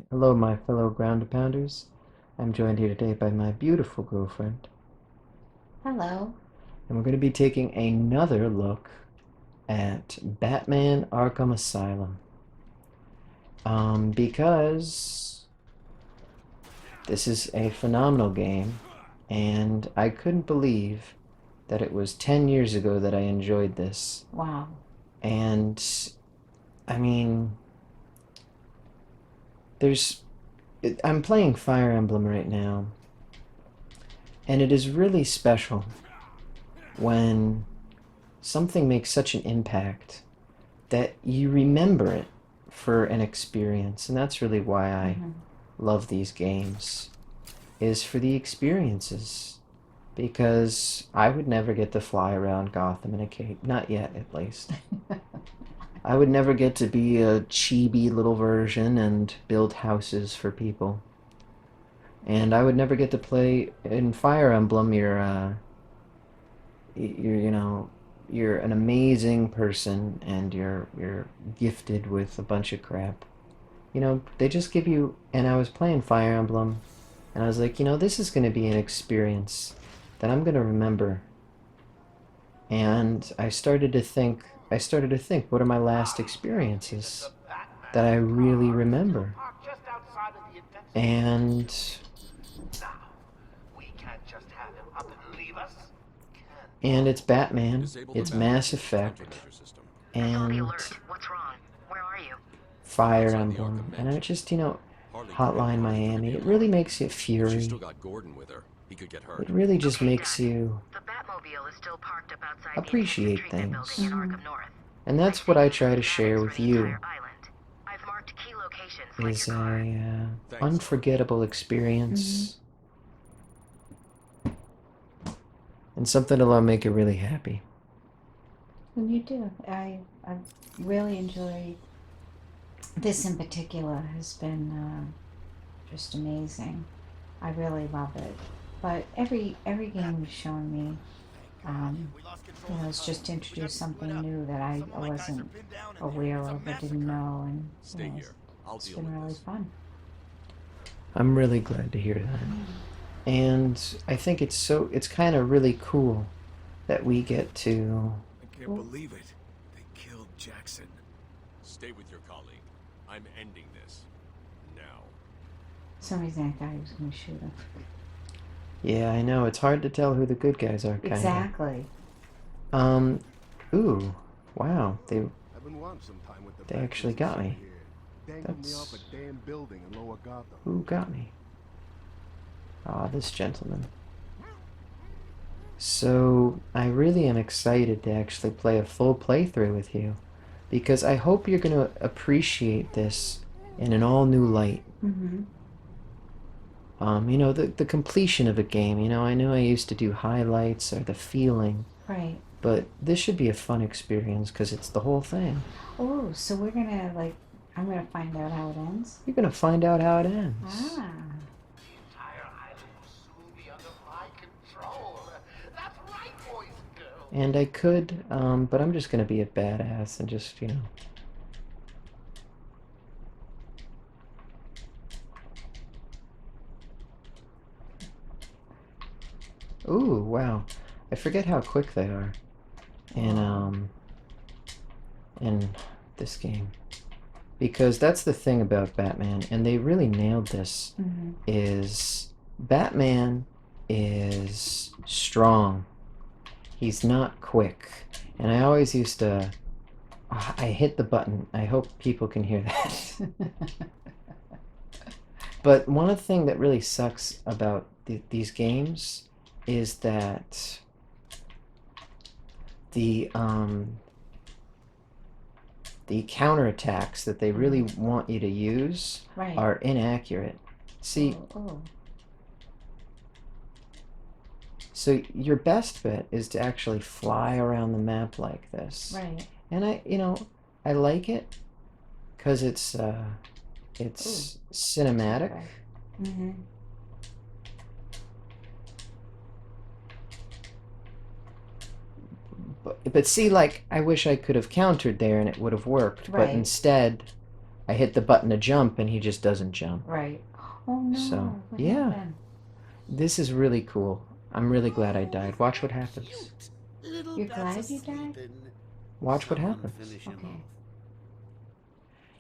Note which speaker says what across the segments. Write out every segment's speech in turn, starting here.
Speaker 1: Hello, my fellow ground pounders. I'm joined here today by my beautiful girlfriend,
Speaker 2: Hello.
Speaker 1: and we're going to be taking another look at Batman Arkham Asylum. Because this is a phenomenal game, and I couldn't believe that it was 10 years ago that I enjoyed this.
Speaker 2: Wow.
Speaker 1: And, I mean, there's. I'm playing Fire Emblem right now, and it is really special when something makes such an impact that you remember it for an experience. And that's really why I
Speaker 2: hmm
Speaker 1: love these games, is for the experiences. Because I would never get to fly around Gotham in a cape. Not yet, at least. I would never get to be a chibi little version and build houses for people. And I would never get to play in Fire Emblem. You're an amazing person and you're gifted with a bunch of crap. They just give you. And I was playing Fire Emblem, and I was like, this is going to be an experience that I'm going to remember. And I started to think, what are my last experiences that I really remember? And it's Batman,
Speaker 3: Disable the
Speaker 1: it's
Speaker 3: Batmobile
Speaker 1: Mass Effect,
Speaker 3: countermeasure system.
Speaker 4: Cancel the
Speaker 1: and
Speaker 4: alert. What's wrong? Where are you?
Speaker 1: Fire
Speaker 3: Outside the
Speaker 1: Emblem,
Speaker 3: Arkham
Speaker 1: and I
Speaker 3: mansion.
Speaker 1: just,
Speaker 3: Harley came in
Speaker 1: Hotline
Speaker 3: early to give
Speaker 1: Miami.
Speaker 3: the
Speaker 1: It really
Speaker 3: alarm.
Speaker 1: makes you
Speaker 3: If she's still
Speaker 1: fury.
Speaker 3: got Gordon with her, he could get hurt.
Speaker 1: It really just
Speaker 4: Okay,
Speaker 1: makes
Speaker 4: Daddy.
Speaker 1: you
Speaker 4: The Batmobile is still parked up outside the intensive
Speaker 1: appreciate
Speaker 4: treatment building
Speaker 1: things.
Speaker 4: in
Speaker 2: hmm
Speaker 4: Arkham North.
Speaker 1: And
Speaker 4: I
Speaker 1: that's what
Speaker 4: saved
Speaker 1: I
Speaker 4: the
Speaker 1: try to share
Speaker 4: schematics for
Speaker 1: with
Speaker 4: the
Speaker 1: you,
Speaker 4: entire island. I've marked key locations like
Speaker 1: is
Speaker 4: your car.
Speaker 1: a
Speaker 3: Thanks, Harley.
Speaker 1: unforgettable
Speaker 2: hmm
Speaker 1: experience and something that'll make you really happy.
Speaker 2: And you do. I really enjoy this in particular. Has been just amazing. I really love it. But every game you've shown me, it's just introduced something new that I wasn't aware of or didn't know, and
Speaker 3: Stay
Speaker 2: it's,
Speaker 3: here. I'll
Speaker 2: it's
Speaker 3: deal
Speaker 2: been
Speaker 3: with
Speaker 2: really
Speaker 3: this.
Speaker 2: fun.
Speaker 1: I'm really glad to hear that. And I think it's kind of really cool that we get to.
Speaker 5: I can't
Speaker 2: Oh,
Speaker 5: believe it. They killed Jackson.
Speaker 3: Stay with your colleague. I'm ending this. Now.
Speaker 2: for some reason I thought he was going to shoot him.
Speaker 1: Yeah, I know, it's hard to tell who the good guys are, kinda.
Speaker 2: Exactly.
Speaker 1: Um, ooh, wow,
Speaker 6: I've been wanting some time with the
Speaker 1: they
Speaker 6: bat
Speaker 1: actually
Speaker 6: business
Speaker 1: got
Speaker 6: out
Speaker 1: me.
Speaker 6: here. Dangled me off
Speaker 1: That's
Speaker 6: a damn building in Lower Gotham.
Speaker 1: who got me. Ah, this gentleman. So, I really am excited to actually play a full playthrough with you, because I hope you're going to appreciate this in an all new light.
Speaker 2: hmm
Speaker 1: The completion of a game. I know I used to do highlights or the feeling,
Speaker 2: Right.
Speaker 1: but this should be a fun experience because it's the whole thing.
Speaker 2: Oh, so we're gonna like, I'm gonna find out how it ends.
Speaker 1: You're going to find out how it ends.
Speaker 2: Ah.
Speaker 1: And I could, but I'm just going to be a badass and just. Ooh, wow. I forget how quick they are in,
Speaker 2: Oh.
Speaker 1: in this game. Because that's the thing about Batman, and they really nailed this,
Speaker 2: hmm
Speaker 1: is Batman is strong. He's not quick. And I always used to. I hit the button. I hope people can hear that. But one thing that really sucks about these games is that the um, the counterattacks that they really want you to use
Speaker 2: Right.
Speaker 1: are inaccurate. See,
Speaker 2: Oh, oh.
Speaker 1: so your best bet is to actually fly around the map like this.
Speaker 2: Right.
Speaker 1: And I like it because
Speaker 2: Ooh.
Speaker 1: it's cinematic.
Speaker 2: Mm-hmm.
Speaker 1: But see, like, I wish I could have countered there and it would have worked. But
Speaker 2: Right.
Speaker 1: instead, I hit the button to jump and he just doesn't jump.
Speaker 2: Right. Oh no.
Speaker 1: So,
Speaker 2: What
Speaker 1: yeah.
Speaker 2: happened?
Speaker 1: This is really cool. I'm really glad I died. Watch what happens.
Speaker 2: You're glad you died?
Speaker 1: Watch what happens.
Speaker 2: Okay.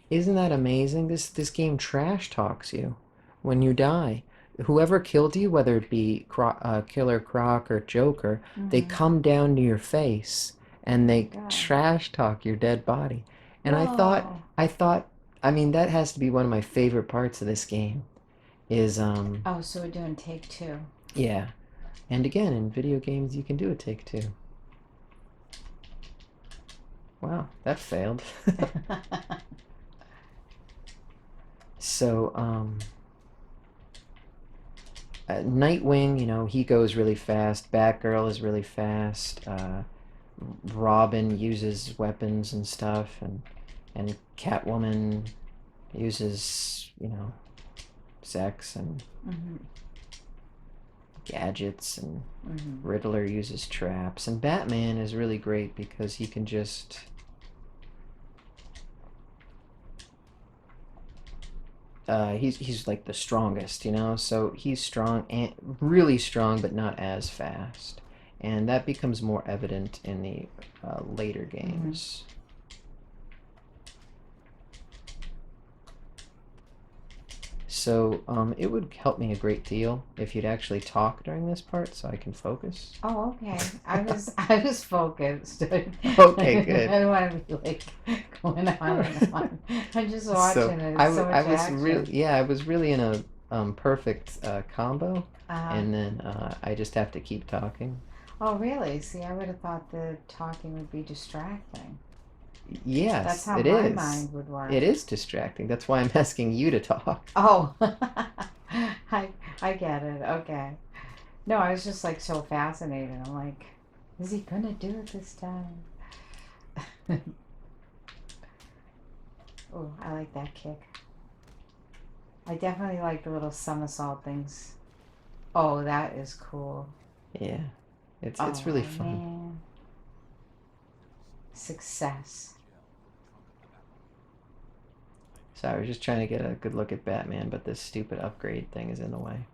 Speaker 1: Isn't that amazing? This game trash talks you when you die. Whoever killed you, whether it be Killer Croc or Joker, they come down to your face and they
Speaker 2: God.
Speaker 1: trash talk your dead body. And
Speaker 2: Whoa.
Speaker 1: I mean, that has to be one of my favorite parts of this game. Is
Speaker 2: Oh, so we're doing take 2.
Speaker 1: Yeah. And again, in video games, you can do a take 2. Wow, that failed. So, Nightwing, you know, he goes really fast. Batgirl is really fast. Robin uses weapons and stuff, and Catwoman uses, you know, sex and gadgets, and Riddler uses traps, and Batman is really great because he can just he's like the strongest, you know, so he's strong and really strong, but not as fast, and that becomes more evident in the later games. So it would help me a great deal if you'd actually talk during this part so I can focus.
Speaker 2: Oh, okay. I was focused.
Speaker 1: Okay, good.
Speaker 2: I don't want to be like going on and on. I'm just watching it.
Speaker 1: I
Speaker 2: It's so much
Speaker 1: I was
Speaker 2: action.
Speaker 1: really I was really in a perfect combo,
Speaker 2: Uh-huh.
Speaker 1: and then I just have to keep talking.
Speaker 2: Oh, really? See, I would have thought the talking would be distracting.
Speaker 1: Yes,
Speaker 2: That's how
Speaker 1: it
Speaker 2: my
Speaker 1: is.
Speaker 2: mind would work.
Speaker 1: It is distracting. That's why I'm asking you to talk.
Speaker 2: Oh, I get it. Okay. No, I was just like so fascinated. I'm like, is he gonna do it this time? Oh, I like that kick. I definitely like the little somersault things. Oh, that is cool.
Speaker 1: Yeah, it's really fun.
Speaker 2: Man. Success.
Speaker 1: So I was just trying to get a good look at Batman, but this stupid upgrade thing is in the way.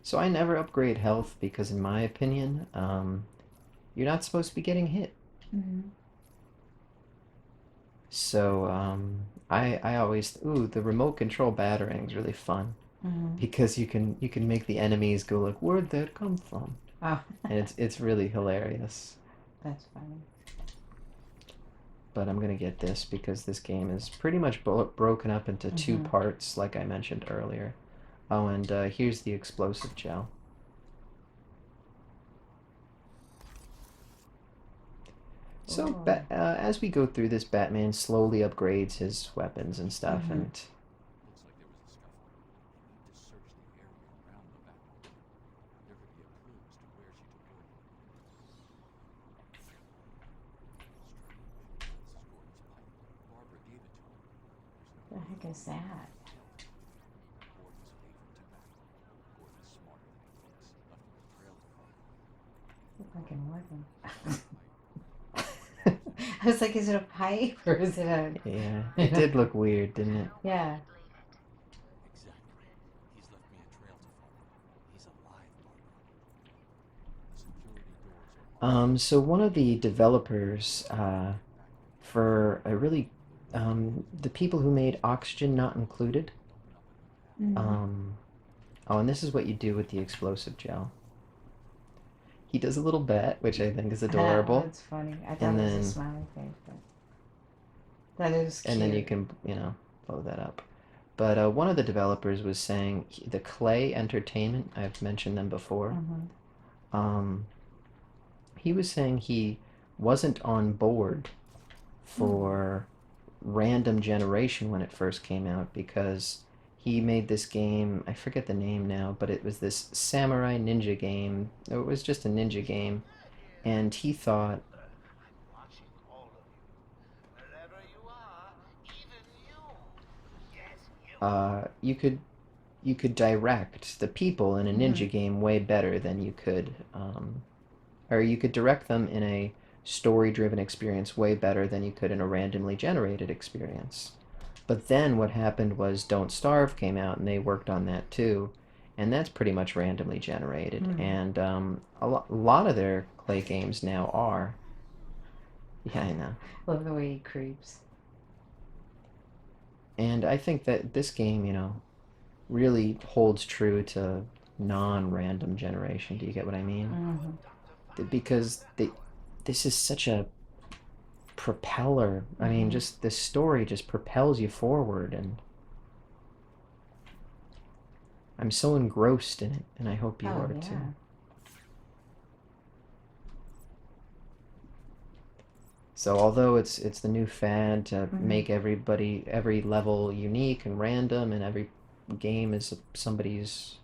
Speaker 1: So I never upgrade health because, in my opinion, you're not supposed to be getting hit. So I always the remote control battering is really fun because you can make the enemies go like, where'd that come from?
Speaker 2: Oh,
Speaker 1: And it's really hilarious.
Speaker 2: that's funny.
Speaker 1: But I'm gonna get this because this game is pretty much broken up into two parts, like I mentioned earlier. Oh, and here's the explosive gel. So, as we go through this, Batman slowly upgrades his weapons and stuff, and
Speaker 3: Looks like there was a scuffle. We need to search the area around the Batmobile. There could be a clue as to where she deployed it. This is Gordon's pipe. Barbara gave it to him.
Speaker 2: What the heck is that?
Speaker 3: Gordon's favorite tobacco. Gordon's smarter than he thinks. Left him a trail to follow.
Speaker 2: Look like an organ. I was like, is it a pipe or is it a...
Speaker 1: yeah, it did look weird, didn't it?
Speaker 2: Yeah.
Speaker 3: Exactly. He's left me a trail to follow. He's alive, Barbara. The security doors are
Speaker 1: So one of the developers for a really the people who made Oxygen Not Included. Oh, and this is what you do with the explosive gel. He does a little bat, which I think is adorable.
Speaker 2: That's funny. I thought
Speaker 1: And
Speaker 2: it was
Speaker 1: then-
Speaker 2: a smiley face, but that is cute.
Speaker 1: And then you can, blow that up. But one of the developers was saying the Clay Entertainment, I've mentioned them before. He was saying he wasn't on board for random generation when it first came out because he made this game, I forget the name now, but it was this samurai ninja game. It was just a ninja game, and he thought you could direct the people in a ninja game way better than you could, or you could direct them in a story-driven experience way better than you could in a randomly generated experience. But then what happened was Don't Starve came out, and they worked on that too, and that's pretty much randomly generated. And a lot of their Clay games now are. Yeah, I know.
Speaker 2: Love the way he creeps.
Speaker 1: And I think that this game, you know, really holds true to non-random generation. Do you get what I mean? Because this is such a propeller. I mean, just this story just propels you forward, and I'm so engrossed in it, and I hope you are too. So although it's the new fad to make every level unique and random, and every game is somebody's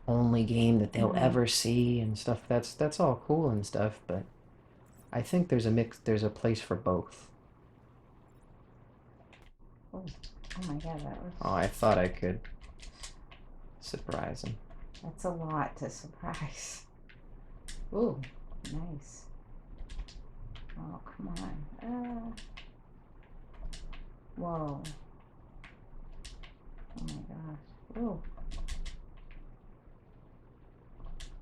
Speaker 1: only game that they'll ever see and stuff, that's all cool and stuff, but I think there's a place for both.
Speaker 2: Oh my god, that was...
Speaker 1: Oh, I thought I could surprise him.
Speaker 2: That's a lot to surprise. Ooh, nice. Oh, come on. Whoa. Oh my gosh. Ooh.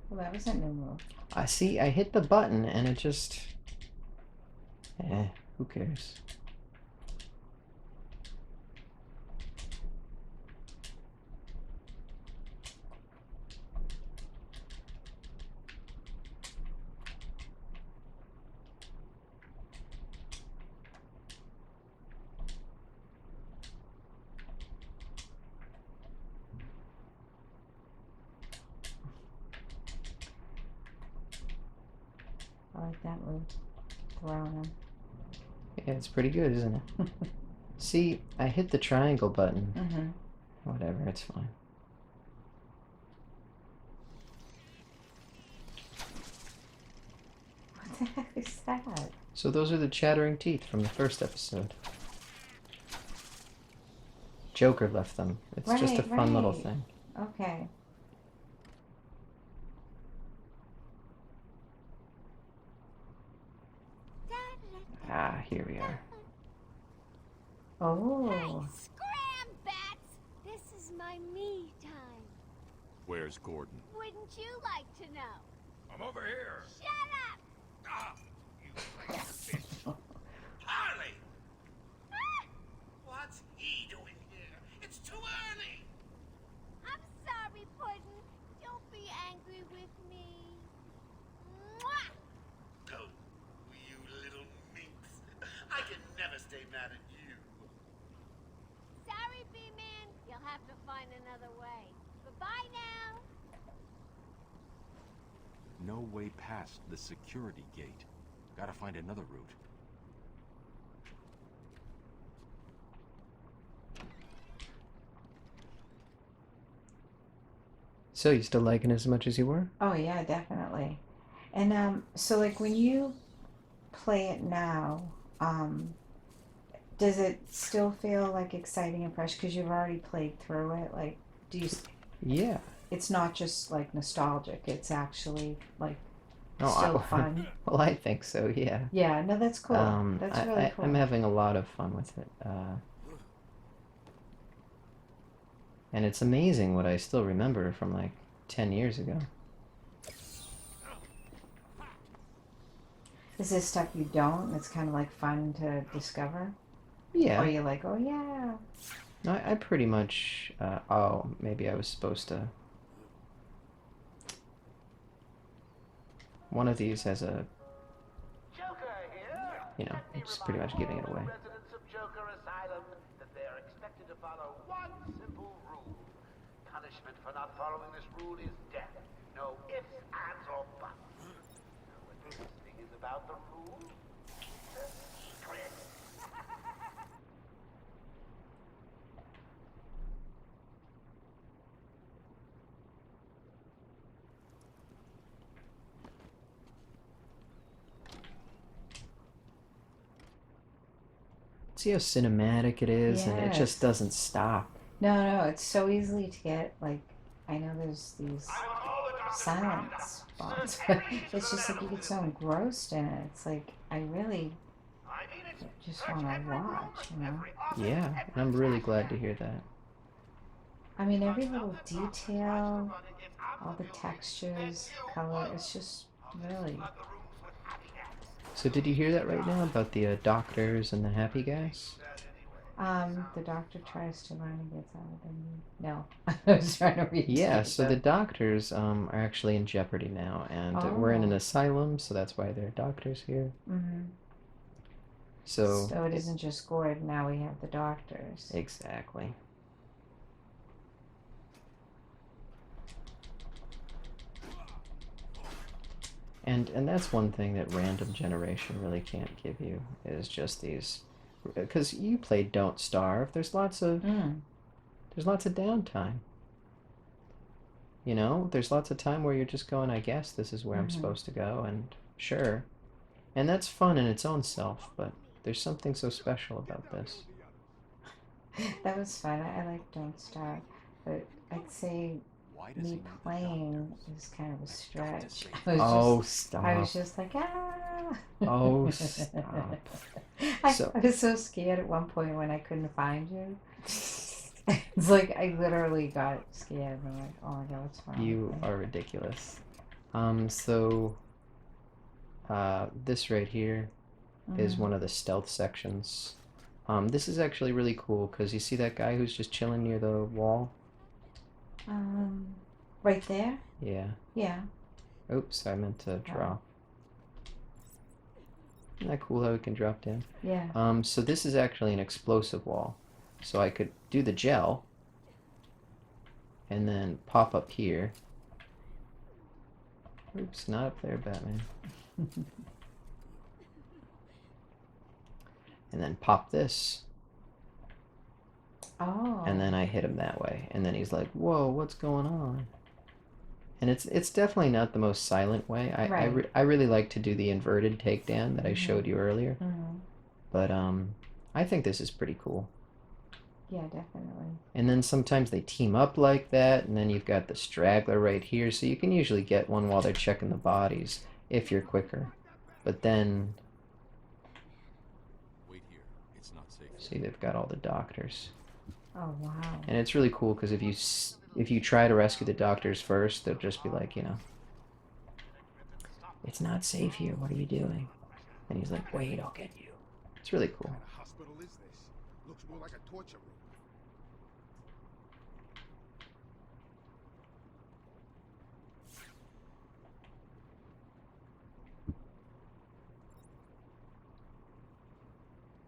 Speaker 2: Well, that was a new move.
Speaker 1: I see, I hit the button and it just... who cares?
Speaker 2: I like that move. Throwing him.
Speaker 1: Yeah, it's pretty good, isn't it? See, I hit the triangle button. Whatever, it's fine.
Speaker 2: What the heck is that?
Speaker 1: So those are the chattering teeth from the first episode. Joker left them. It's just a fun little thing.
Speaker 2: Okay.
Speaker 1: Ah, here we are.
Speaker 2: Oh.
Speaker 7: Hey, scram, bats! This is my me time.
Speaker 3: Where's Gordon?
Speaker 7: Wouldn't you like to know?
Speaker 5: I'm over here.
Speaker 7: Shut up!
Speaker 5: Ah, you bitch. Harley!
Speaker 7: Ah!
Speaker 5: What's he doing here? It's too early.
Speaker 7: I'm sorry, Puddin'. Don't be angry with me. Mwah!
Speaker 5: Oh, you little minx. I can never stay mad at you.
Speaker 7: Sorry, B-Man. You'll have to find another way. Goodbye now.
Speaker 3: No way past the security gate. Gotta find another route.
Speaker 1: So you still liking it as much as you were?
Speaker 2: Oh yeah, definitely. And so like when you play it now, does it still feel like exciting and fresh because you've already played through it? Like, do you?
Speaker 1: Yeah.
Speaker 2: It's not just like nostalgic. It's actually like
Speaker 1: Oh,
Speaker 2: still fun.
Speaker 1: Well, I think so. Yeah.
Speaker 2: Yeah. No, that's cool. That's really cool.
Speaker 1: I'm having a lot of fun with it. And it's amazing what I still remember from like 10 years ago.
Speaker 2: Is this stuff you don't? It's kind of like fun to discover.
Speaker 1: Yeah.
Speaker 2: Or you're like, oh yeah.
Speaker 1: No, I pretty much. Oh, maybe I was supposed to. One of these has a. You know, it's pretty much giving it away.
Speaker 8: Residents of Joker Asylum that they are expected to follow one simple rule. Punishment for not following this rule is death. No ifs, ands, or buts. Now, what this thing is about the rule? The secret.
Speaker 1: See how cinematic it is, and it just
Speaker 2: Yes.
Speaker 1: doesn't stop.
Speaker 2: No, it's so easily to get like. I know there's these silent spots, but it's just like you get so engrossed in it. It's like I really
Speaker 8: I mean it
Speaker 2: just want to watch, you know.
Speaker 1: Yeah, and I'm really glad to hear that.
Speaker 2: I mean, every little detail, all the textures, color, it's just really.
Speaker 1: So did you hear that right now about the doctors and the happy gas?
Speaker 2: The doctor tries to run and gets out of the knee. No, I was trying to read.
Speaker 1: Yeah, so the doctors are actually in jeopardy now, and we're in an
Speaker 2: Oh.
Speaker 1: asylum, so that's why there are doctors here.
Speaker 2: Mm-hmm.
Speaker 1: So
Speaker 2: So it isn't just Gordon. Now we have the doctors.
Speaker 1: exactly. And that's one thing that random generation really can't give you is just these, because you played Don't Starve. There's lots of downtime. You know, there's lots of time where you're just going, I guess this is where I'm supposed to go, and sure. And that's fun in its own self, but there's something so special about this.
Speaker 2: That was fun. I like Don't Starve, but I'd say
Speaker 3: Why does he
Speaker 2: me
Speaker 3: need the
Speaker 2: playing
Speaker 3: doctors?
Speaker 2: is kind of a stretch.
Speaker 3: save
Speaker 1: Oh,
Speaker 2: I
Speaker 1: stop.
Speaker 2: was just like, ah.
Speaker 1: Oh, stop.
Speaker 2: I
Speaker 1: So-
Speaker 2: was so scared at one point when I couldn't find you. It's like I literally got scared. I'm like, oh my god, what's wrong?
Speaker 1: You
Speaker 2: with me?
Speaker 1: are ridiculous. This right here is one of the stealth sections. This is actually really cool because you see that guy who's just chilling near the wall?
Speaker 2: Right there?
Speaker 1: Yeah.
Speaker 2: Yeah.
Speaker 1: Oops, I meant to drop. Isn't that cool how it can drop down?
Speaker 2: Yeah.
Speaker 1: So this is actually an explosive wall. So I could do the gel and then pop up here. Oops, not up there, Batman. And then pop this.
Speaker 2: Oh.
Speaker 1: And then I hit him that way. And then he's like, whoa, what's going on? And it's definitely not the most silent way. I really like to do the inverted takedown that I showed you earlier. But I think this is pretty cool.
Speaker 2: Yeah, definitely.
Speaker 1: And then sometimes they team up like that, and then you've got the straggler right here, so you can usually get one while they're checking the bodies, if you're quicker. But then,
Speaker 3: Wait here. It's not safe.
Speaker 1: see, they've got all the doctors.
Speaker 2: Oh wow.
Speaker 1: And it's really cool, because if you try to rescue the doctors first, they'll just be like, it's not safe here, what are you doing? And he's like, wait, I'll get you. It's really cool.
Speaker 6: What kind of hospital is this? Looks more like a torture room.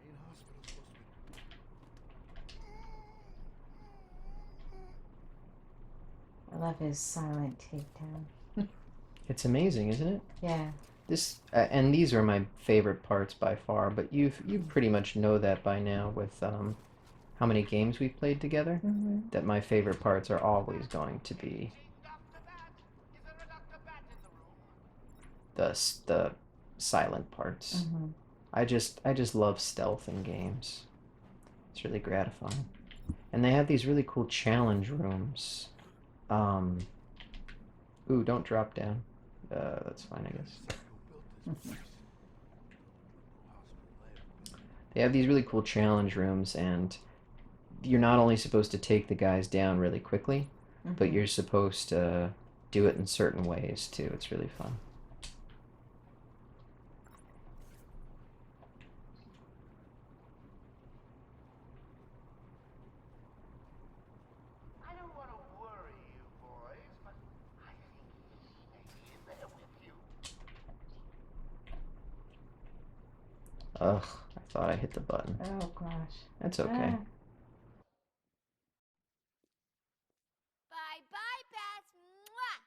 Speaker 6: Ain't hospital supposed to be?
Speaker 2: I love his silent takedown.
Speaker 1: It's amazing, isn't it?
Speaker 2: Yeah.
Speaker 1: And these are my favorite parts by far, but you pretty much know that by now with how many games we've played together, that my favorite parts are always going to be the silent parts. I just love stealth in games. It's really gratifying. And they have these really cool challenge rooms. Ooh, don't drop down. That's fine, I guess. They have these really cool challenge rooms, and you're not only supposed to take the guys down really quickly, but you're supposed to do it in certain ways too. It's really fun.
Speaker 8: I don't want to worry you boys, but I think he may be in there with you.
Speaker 1: Ugh, I thought I hit the button.
Speaker 2: Oh gosh.
Speaker 1: That's okay.
Speaker 7: Bye bye, Beth. Mwah!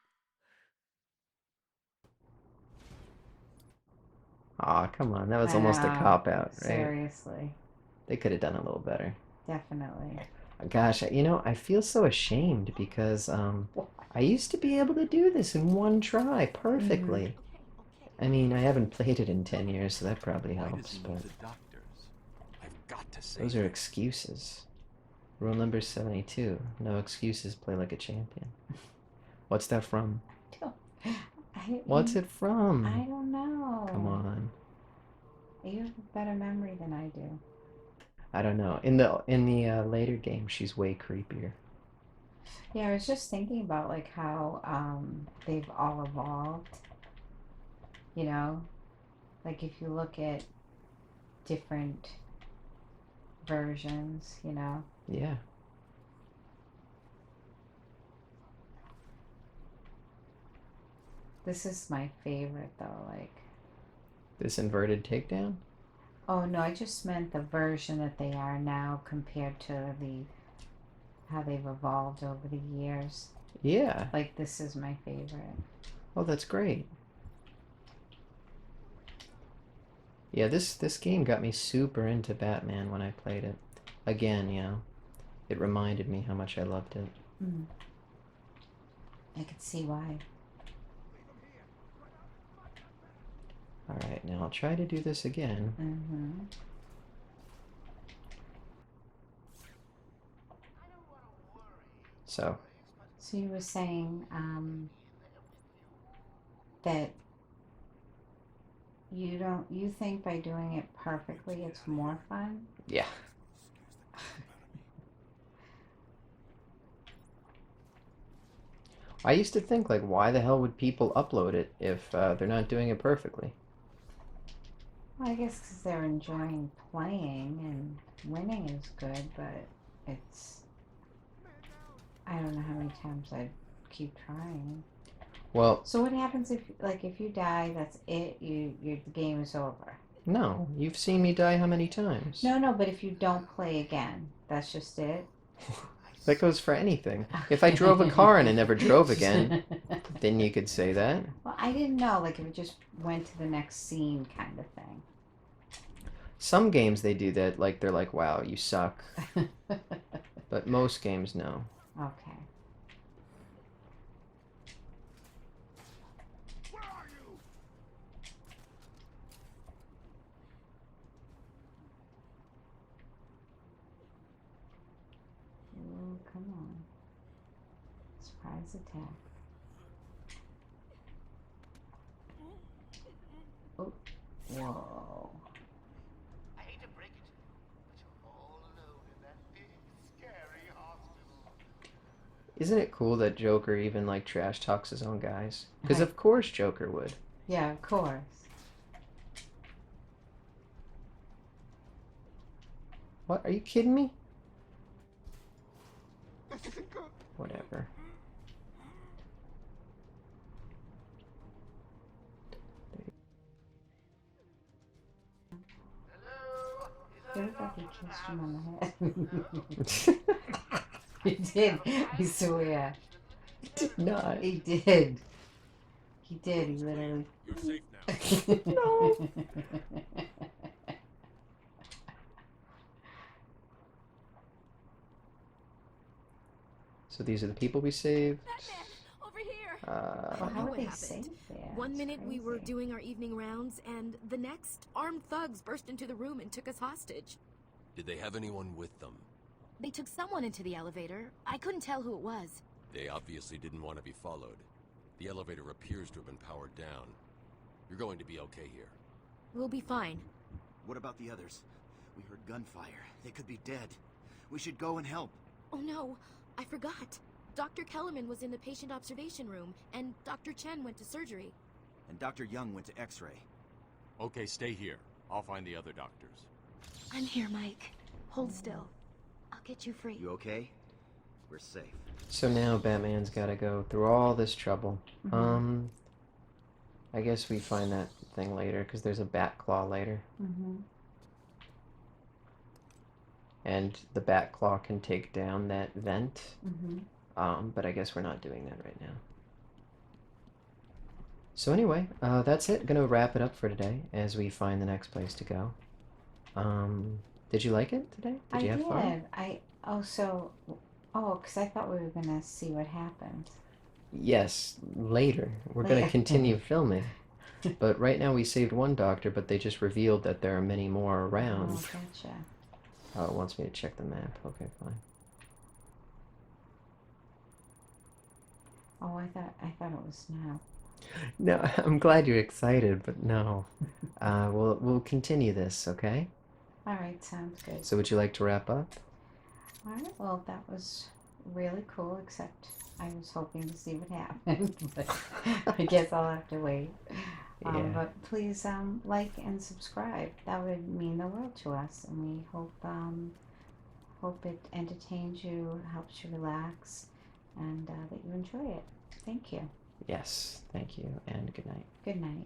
Speaker 1: Aw, come on. That was
Speaker 2: I
Speaker 1: almost a
Speaker 2: know.
Speaker 1: cop-out, right?
Speaker 2: Seriously.
Speaker 1: They could have done a little better.
Speaker 2: Definitely.
Speaker 1: Gosh, I feel so ashamed because I used to be able to do this in one try perfectly. I mean, I haven't played it in 10 years, so that probably
Speaker 3: Why does
Speaker 1: helps,
Speaker 3: he
Speaker 1: but
Speaker 3: need the doctors? I've got to save
Speaker 1: those are
Speaker 3: him.
Speaker 1: excuses. Rule number 72. No excuses, play like a champion. What's that from? What's it from?
Speaker 2: I don't know.
Speaker 1: Come on.
Speaker 2: You have a better memory than I do.
Speaker 1: I don't know. In the later game, she's way creepier.
Speaker 2: Yeah, I was just thinking about like how they've all evolved. You know, like if you look at different versions, you know.
Speaker 1: Yeah.
Speaker 2: This is my favorite though, like
Speaker 1: This inverted takedown?
Speaker 2: oh no, I just meant the version that they are now compared to the how they've evolved over the years.
Speaker 1: Yeah.
Speaker 2: Like this is my favorite.
Speaker 1: Oh, that's great. Yeah, this game got me super into Batman when I played it. Again, you know, it reminded me how much I loved it.
Speaker 2: Mm. I could see why.
Speaker 1: Alright, now I'll try to do this again.
Speaker 2: Mm-hmm.
Speaker 1: So,
Speaker 2: So you were saying that you think by doing it perfectly it's more fun?
Speaker 1: yeah. I used to think, like, why the hell would people upload it if they're not doing it perfectly?
Speaker 2: Well, I guess because they're enjoying playing and winning is good, but it's I don't know how many times I'd keep trying.
Speaker 1: Well,
Speaker 2: So what happens if you die? That's it. The game is over.
Speaker 1: no. You've seen me die how many times?
Speaker 2: No, but if you don't play again, that's just it.
Speaker 1: That goes for anything. If I drove a car and I never drove again, then you could say that.
Speaker 2: Well, I didn't know. Like if it just went to the next scene, kind of thing.
Speaker 1: Some games they do that, like they're like, wow, you suck. But most games, no.
Speaker 2: Okay.
Speaker 6: Where are you?
Speaker 2: Oh, come on. Surprise attack. Oh, whoa.
Speaker 8: I hate to break it, but you're all alone in that big, scary hospital.
Speaker 1: Isn't it cool that Joker even like trash talks his own guys? Because
Speaker 2: Right.
Speaker 1: of course Joker would.
Speaker 2: Yeah, of course.
Speaker 1: What? Are you kidding me?
Speaker 6: This isn't good.
Speaker 1: Whatever.
Speaker 8: Hello? Is
Speaker 2: What
Speaker 8: that
Speaker 2: if he kissed him on the head? He did. I swear.
Speaker 1: Did not.
Speaker 2: He did. He did. He literally.
Speaker 3: You're safe now.
Speaker 1: No. So these are the people we saved.
Speaker 9: Batman, over here.
Speaker 2: Well, how
Speaker 9: know
Speaker 2: would
Speaker 9: what
Speaker 2: they
Speaker 9: happened.
Speaker 2: save there?
Speaker 9: One
Speaker 2: It's
Speaker 9: minute we were
Speaker 2: crazy.
Speaker 9: doing our evening rounds, and the next, armed thugs burst into the room and took us hostage.
Speaker 3: Did they have anyone with them?
Speaker 9: They took someone into the elevator. I couldn't tell who it was.
Speaker 3: They obviously didn't want to be followed. The elevator appears to have been powered down. You're going to be okay here.
Speaker 9: We'll be fine.
Speaker 10: What about the others? We heard gunfire. They could be dead. We should go and help.
Speaker 9: Oh no, I forgot. Dr. Kellerman was in the patient observation room, and Dr. Chen went to surgery.
Speaker 10: And Dr. Young went to X-ray.
Speaker 3: Okay, stay here. I'll find the other doctors.
Speaker 9: I'm here, Mike. Hold still. I'll get you free.
Speaker 10: You okay? We're safe.
Speaker 1: So now Batman's got to go through all this trouble.
Speaker 2: Mhm.
Speaker 1: I guess we find that thing later because there's a bat claw later,
Speaker 2: Mm-hmm.
Speaker 1: and the bat claw can take down that vent.
Speaker 2: Mm-hmm.
Speaker 1: But I guess we're not doing that right now. So anyway, that's it. Gonna wrap it up for today as we find the next place to go. Did you like it today? Did you have fun?
Speaker 2: Because I thought we were gonna see what happened.
Speaker 1: Yes, later. We're gonna
Speaker 2: Later.
Speaker 1: continue filming. But right now we saved one doctor, but they just revealed that there are many more around.
Speaker 2: Oh, gotcha.
Speaker 1: Oh, it wants me to check the map. Okay, fine.
Speaker 2: Oh, I thought it was now.
Speaker 1: No, I'm glad you're excited, but no. We'll continue this, okay?
Speaker 2: All right, sounds good.
Speaker 1: So would you like to wrap up?
Speaker 2: All right, well, that was really cool, except I was hoping to see what happened, but I guess I'll have to wait.
Speaker 1: Yeah.
Speaker 2: But please like and subscribe. That would mean the world to us, and we hope it entertains you, helps you relax, and that you enjoy it. Thank you.
Speaker 1: Yes, thank you, and good night.
Speaker 2: Good night.